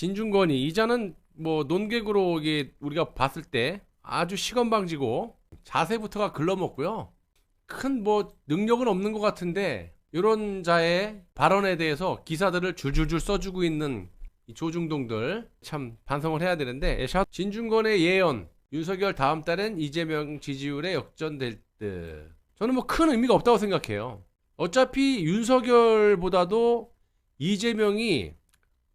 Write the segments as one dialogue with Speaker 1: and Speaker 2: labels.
Speaker 1: 진중권이 이자는 뭐 논객으로 이게 우리가 봤을 때 아주 시건방지고 자세부터가 글러먹고요. 큰 뭐 능력은 없는 것 같은데 이런 자의 발언에 대해서 기사들을 줄줄줄 써주고 있는 이 조중동들 참 반성을 해야 되는데, 진중권의 예언, 윤석열 다음 달엔 이재명 지지율에 역전될 듯. 저는 뭐 큰 의미가 없다고 생각해요. 어차피 윤석열보다도 이재명이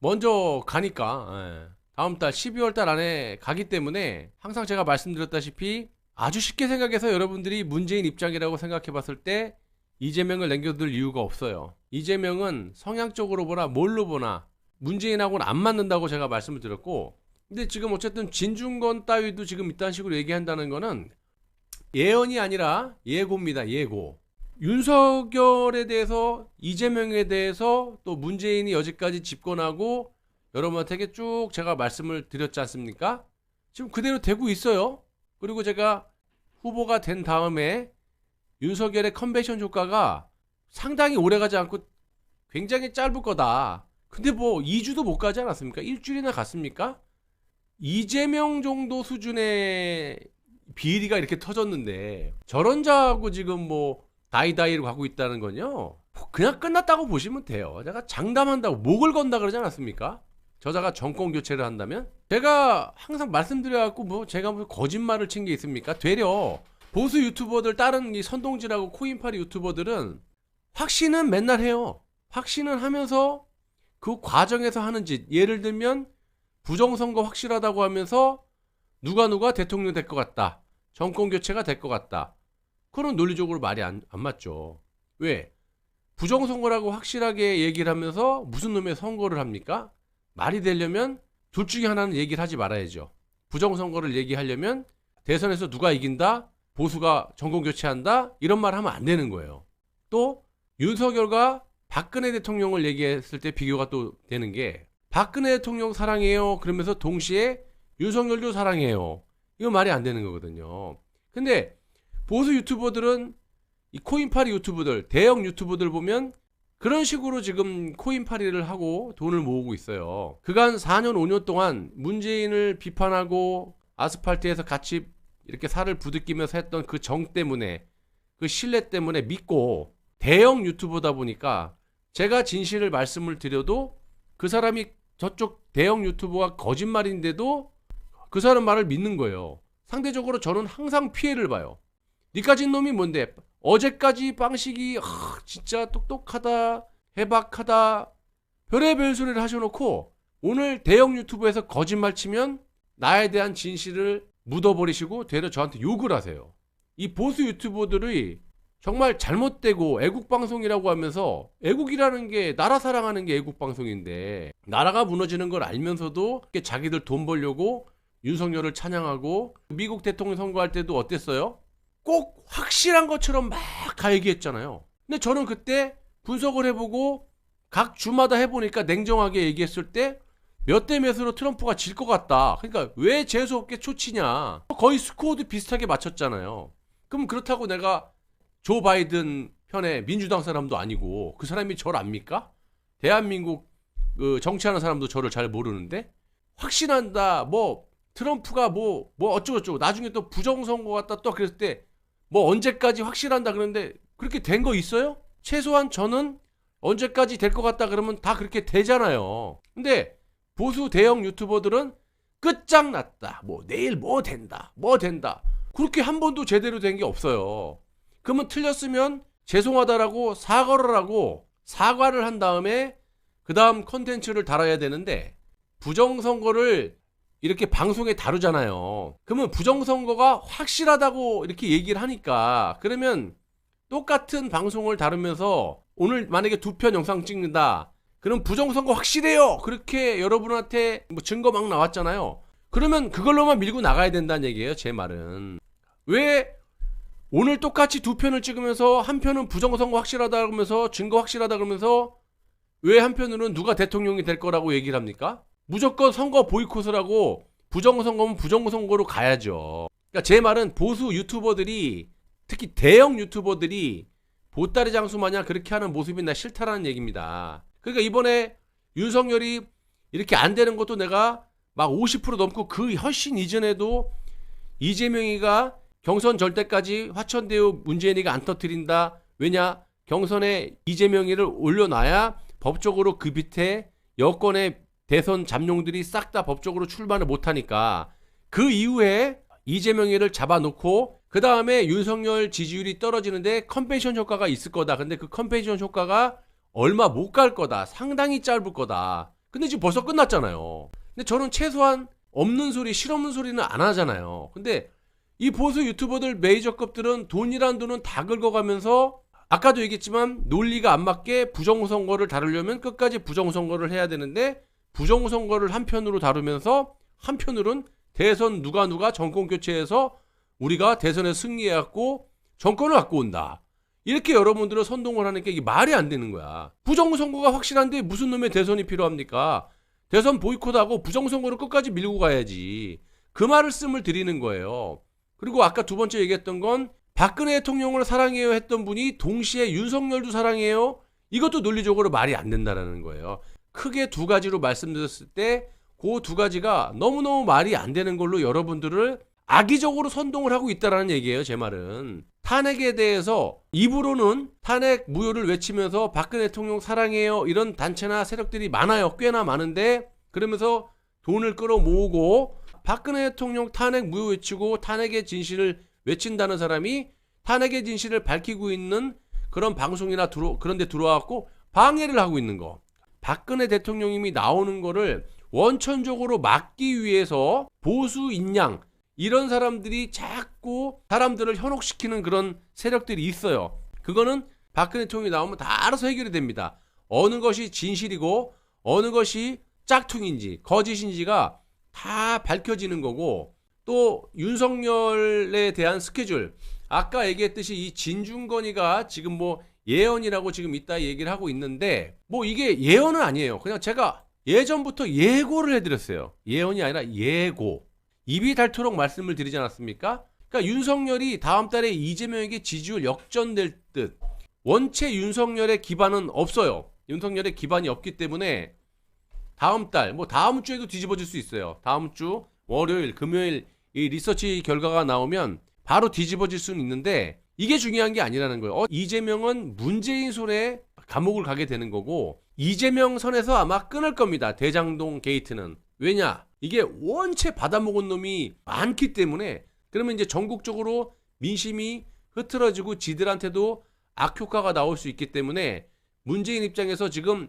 Speaker 1: 먼저 가니까, 다음 달 12월 달 안에 가기 때문에 항상 제가 말씀드렸다시피 아주 쉽게 생각해서 여러분들이 문재인 입장이라고 생각해 봤을 때 이재명을 남겨둘 이유가 없어요. 이재명은 성향적으로 보나 뭘로 보나 문재인하고는 안 맞는다고 제가 말씀을 드렸고, 근데 지금 어쨌든 진중권 따위도 지금 이딴 식으로 얘기한다는 거는 예언이 아니라 예고입니다. 예고. 윤석열에 대해서, 이재명에 대해서, 또 문재인이 여지까지 집권하고 여러분한테 쭉 제가 말씀을 드렸지 않습니까? 지금 그대로 되고 있어요. 그리고 제가 후보가 된 다음에 윤석열의 컨벤션 효과가 상당히 오래가지 않고 굉장히 짧을 거다. 근데 뭐 2주도 못 가지 않았습니까? 일주일이나 갔습니까? 이재명 정도 수준의 비리가 이렇게 터졌는데 저런 자하고 지금 뭐 다이다이로 가고 있다는 건요, 그냥 끝났다고 보시면 돼요. 제가 장담한다고 목을 건다 그러지 않았습니까? 저자가 정권 교체를 한다면? 제가 항상 말씀드려갖고 뭐 제가 뭐 거짓말을 친 게 있습니까? 되려 보수 유튜버들, 다른 이 선동질하고 코인파리 유튜버들은 확신은 맨날 해요. 확신은 하면서 그 과정에서 하는 짓, 예를 들면 부정선거 확실하다고 하면서 누가 대통령 될 것 같다, 정권 교체가 될 것 같다, 그런 논리적으로 말이 안 맞죠. 왜? 부정선거라고 확실하게 얘기를 하면서 무슨 놈의 선거를 합니까? 말이 되려면 둘 중에 하나는 얘기를 하지 말아야죠. 부정선거를 얘기하려면 대선에서 누가 이긴다, 보수가 정권 교체한다, 이런 말 하면 안 되는 거예요. 또 윤석열과 박근혜 대통령을 얘기했을 때 비교가 또 되는 게, 박근혜 대통령 사랑해요 그러면서 동시에 윤석열도 사랑해요, 이거 말이 안 되는 거거든요. 근데 보수 유튜버들은, 이 코인파리 유튜버들, 대형 유튜버들 보면 그런 식으로 지금 코인파리를 하고 돈을 모으고 있어요. 그간 4년 5년 동안 문재인을 비판하고 아스팔트에서 같이 이렇게 살을 부대끼면서 했던 그 정 때문에, 그 신뢰 때문에 믿고, 대형 유튜버다 보니까 제가 진실을 말씀을 드려도 그 사람이, 저쪽 대형 유튜버가 거짓말인데도 그 사람 말을 믿는 거예요. 상대적으로 저는 항상 피해를 봐요. 니까진 놈이 뭔데, 어제까지 빵식이 진짜 똑똑하다, 해박하다, 별의별 소리를 하셔놓고 오늘 대형 유튜브에서 거짓말 치면 나에 대한 진실을 묻어버리시고 되려 저한테 욕을 하세요. 이 보수 유튜버들이 정말 잘못되고 애국방송이라고 하면서, 애국이라는 게 나라 사랑하는 게 애국방송인데, 나라가 무너지는 걸 알면서도 자기들 돈 벌려고 윤석열을 찬양하고, 미국 대통령 선거할 때도 어땠어요? 꼭 확실한 것처럼 막 가 얘기했잖아요. 근데 저는 그때 분석을 해보고 각 주마다 해보니까 냉정하게 얘기했을 때 몇 대 몇으로 트럼프가 질 것 같다. 그러니까 왜 재수없게 초치냐, 거의 스코어도 비슷하게 맞췄잖아요. 그럼 그렇다고 내가 조 바이든 편에 민주당 사람도 아니고 그 사람이 저를 압니까? 대한민국 정치하는 사람도 저를 잘 모르는데, 확신한다, 뭐 트럼프가 뭐 어쩌고저쩌고, 나중에 또 부정선거 같다 또 그랬을 때 뭐 언제까지 확실한다 그러는데 그렇게 된 거 있어요? 최소한 저는 언제까지 될 것 같다 그러면 다 그렇게 되잖아요. 근데 보수 대형 유튜버들은 끝장났다, 뭐 내일 뭐 된다 그렇게 한 번도 제대로 된 게 없어요. 그러면 틀렸으면 죄송하다라고 사과를 하고, 사과를 한 다음에 그 다음 컨텐츠를 달아야 되는데, 부정선거를 이렇게 방송에 다루잖아요. 그러면 부정선거가 확실하다고 이렇게 얘기를 하니까, 그러면 똑같은 방송을 다루면서 오늘 만약에 2편 영상 찍는다, 그럼 부정선거 확실해요 그렇게 여러분한테 뭐 증거 막 나왔잖아요. 그러면 그걸로만 밀고 나가야 된다는 얘기예요. 제 말은 왜 오늘 똑같이 2편을 찍으면서 한 편은 부정선거 확실하다 그러면서, 증거 확실하다 그러면서, 왜 한편으로는 누가 대통령이 될 거라고 얘기를 합니까? 무조건 선거 보이콧을 하고 부정선거면 부정선거로 가야죠. 그러니까 제 말은 보수 유튜버들이, 특히 대형 유튜버들이 보따리 장수 마냥 그렇게 하는 모습이 나 싫다라는 얘기입니다. 그러니까 이번에 윤석열이 이렇게 안 되는 것도 내가 막 50% 넘고 그 훨씬 이전에도 이재명이가 경선 절대까지 화천대유 문재인이가 안 터뜨린다. 왜냐? 경선에 이재명이를 올려놔야 법적으로 그 밑에 여권의 대선 잠룡들이 싹 다 법적으로 출마를 못하니까 그 이후에 이재명이를 잡아놓고 그 다음에 윤석열 지지율이 떨어지는데 컨벤션 효과가 있을 거다. 근데 그 컨벤션 효과가 얼마 못 갈 거다. 상당히 짧을 거다. 근데 지금 벌써 끝났잖아요. 근데 저는 최소한 없는 소리, 실없는 소리는 안 하잖아요. 근데 이 보수 유튜버들 메이저급들은 돈이란 돈은 다 긁어가면서 아까도 얘기했지만 논리가 안 맞게 부정선거를 다루려면 끝까지 부정선거를 해야 되는데 부정선거를 한편으로 다루면서 한편으로는 대선 누가 정권 교체해서 우리가 대선에 승리해갖고 정권을 갖고 온다. 이렇게 여러분들은 선동을 하는 게 이게 말이 안 되는 거야. 부정선거가 확실한데 무슨 놈의 대선이 필요합니까? 대선 보이콧하고 부정선거를 끝까지 밀고 가야지. 그 말씀을 드리는 거예요. 그리고 아까 두 번째 얘기했던 건 박근혜 대통령을 사랑해요 했던 분이 동시에 윤석열도 사랑해요. 이것도 논리적으로 말이 안 된다는 거예요. 크게 두 가지로 말씀드렸을 때 그 두 가지가 너무너무 말이 안 되는 걸로 여러분들을 악의적으로 선동을 하고 있다는 얘기예요. 제 말은. 탄핵에 대해서 입으로는 탄핵 무효를 외치면서 박근혜 대통령 사랑해요 이런 단체나 세력들이 많아요. 꽤나 많은데 그러면서 돈을 끌어모으고 박근혜 대통령 탄핵 무효 외치고 탄핵의 진실을 외친다는 사람이 탄핵의 진실을 밝히고 있는 그런 방송이나 그런 데 들어와갖고 방해를 하고 있는 거. 박근혜 대통령님이 나오는 거를 원천적으로 막기 위해서 보수 인양 이런 사람들이 자꾸 사람들을 현혹시키는 그런 세력들이 있어요. 그거는 박근혜 대통령이 나오면 다 알아서 해결이 됩니다. 어느 것이 진실이고 어느 것이 짝퉁인지 거짓인지가 다 밝혀지는 거고 또 윤석열에 대한 스케줄 아까 얘기했듯이 이 진중권이가 지금 뭐 예언이라고 지금 이따 얘기를 하고 있는데 뭐 이게 예언은 아니에요. 그냥 제가 예전부터 예고를 해드렸어요. 예언이 아니라 예고. 입이 닳도록 말씀을 드리지 않았습니까? 그러니까 윤석열이 다음 달에 이재명에게 지지율 역전될 듯. 원체 윤석열의 기반은 없어요. 윤석열의 기반이 없기 때문에 다음 달, 뭐 다음 주에도 뒤집어질 수 있어요. 다음 주 월요일, 금요일 이 리서치 결과가 나오면 바로 뒤집어질 수는 있는데 이게 중요한 게 아니라는 거예요. 이재명은 문재인 손에 감옥을 가게 되는 거고 이재명 선에서 아마 끊을 겁니다. 대장동 게이트는. 왜냐? 이게 원체 받아먹은 놈이 많기 때문에 그러면 이제 전국적으로 민심이 흐트러지고 지들한테도 악효과가 나올 수 있기 때문에 문재인 입장에서 지금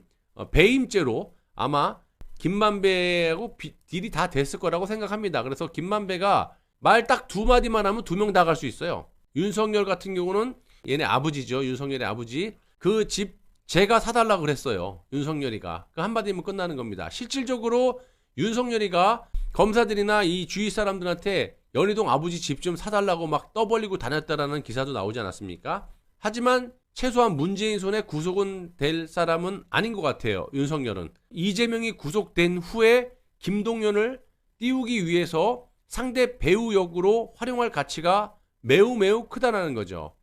Speaker 1: 배임죄로 아마 김만배하고 딜이 다 됐을 거라고 생각합니다. 그래서 김만배가 말 딱 두 마디만 하면 두 명 다 갈 수 있어요. 윤석열 같은 경우는 얘네 아버지죠. 윤석열의 아버지. 그 집 제가 사달라고 그랬어요. 윤석열이가. 그 한마디면 끝나는 겁니다. 실질적으로 윤석열이가 검사들이나 이 주위 사람들한테 연희동 아버지 집 좀 사달라고 막 떠벌리고 다녔다라는 기사도 나오지 않았습니까? 하지만 최소한 문재인 손에 구속은 될 사람은 아닌 것 같아요. 윤석열은. 이재명이 구속된 후에 김동연을 띄우기 위해서 상대 배우 역으로 활용할 가치가 매우 크다라는 거죠.